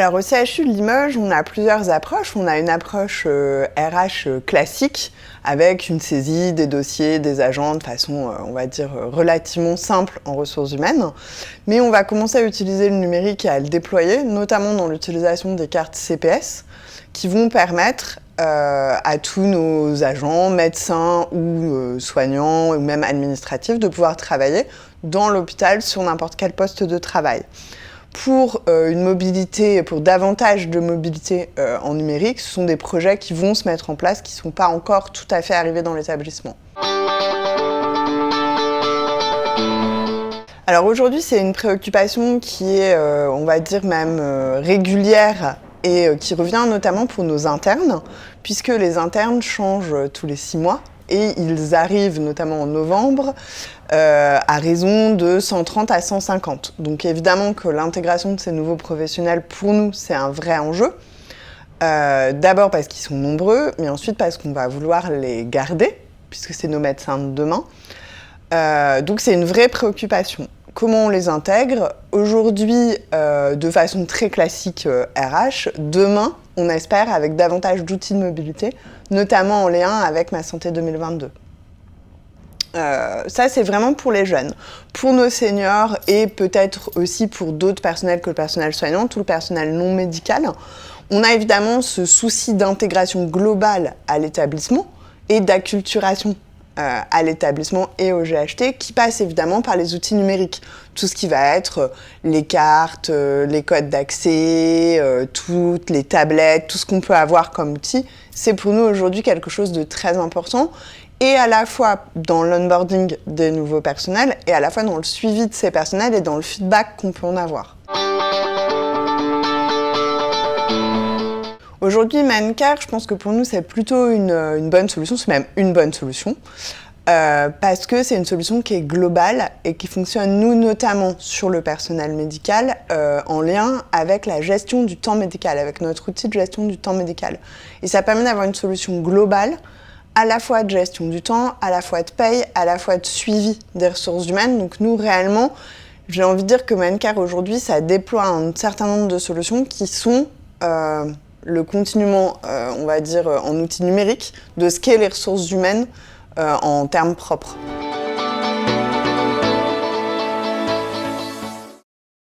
Alors au CHU de Limoges, on a plusieurs approches. On a une approche RH classique avec une saisie des dossiers des agents de façon, on va dire, relativement simple en ressources humaines. Mais on va commencer à utiliser le numérique et à le déployer, notamment dans l'utilisation des cartes CPS, qui vont permettre à tous nos agents, médecins ou soignants ou même administratifs de pouvoir travailler dans l'hôpital sur n'importe quel poste de travail. Pour une mobilité, pour davantage de mobilité en numérique, ce sont des projets qui vont se mettre en place, qui ne sont pas encore tout à fait arrivés dans l'établissement. Alors aujourd'hui, c'est une préoccupation qui est, on va dire même régulière et qui revient notamment pour nos internes, puisque les internes changent tous les 6 mois. Et ils arrivent notamment en novembre à raison de 130 à 150. Donc évidemment que l'intégration de ces nouveaux professionnels, pour nous, c'est un vrai enjeu. D'abord parce qu'ils sont nombreux, mais ensuite parce qu'on va vouloir les garder, puisque c'est nos médecins de demain. Donc c'est une vraie préoccupation. Comment on les intègre ? Aujourd'hui, de façon très classique RH, demain, on espère avec davantage d'outils de mobilité, notamment en lien avec Ma Santé 2022. Ça, c'est vraiment pour les jeunes. Pour nos seniors et peut-être aussi pour d'autres personnels que le personnel soignant, tout le personnel non médical, on a évidemment ce souci d'intégration globale à l'établissement et d'acculturation à l'établissement et au GHT qui passe évidemment par les outils numériques. Tout ce qui va être les cartes, les codes d'accès, toutes les tablettes, tout ce qu'on peut avoir comme outil, c'est pour nous aujourd'hui quelque chose de très important et à la fois dans l'onboarding des nouveaux personnels et à la fois dans le suivi de ces personnels et dans le feedback qu'on peut en avoir. Aujourd'hui, Mancare, je pense que pour nous, c'est plutôt une bonne solution, c'est même une bonne solution, parce que c'est une solution qui est globale et qui fonctionne, nous, notamment sur le personnel médical, en lien avec la gestion du temps médical, avec notre outil de gestion du temps médical. Et ça permet d'avoir une solution globale, à la fois de gestion du temps, à la fois de paye, à la fois de suivi des ressources humaines. Donc nous, réellement, j'ai envie de dire que Mancare, aujourd'hui, ça déploie un certain nombre de solutions qui sont le continuum, on va dire, en outils numériques, de ce qu'est les ressources humaines en termes propres.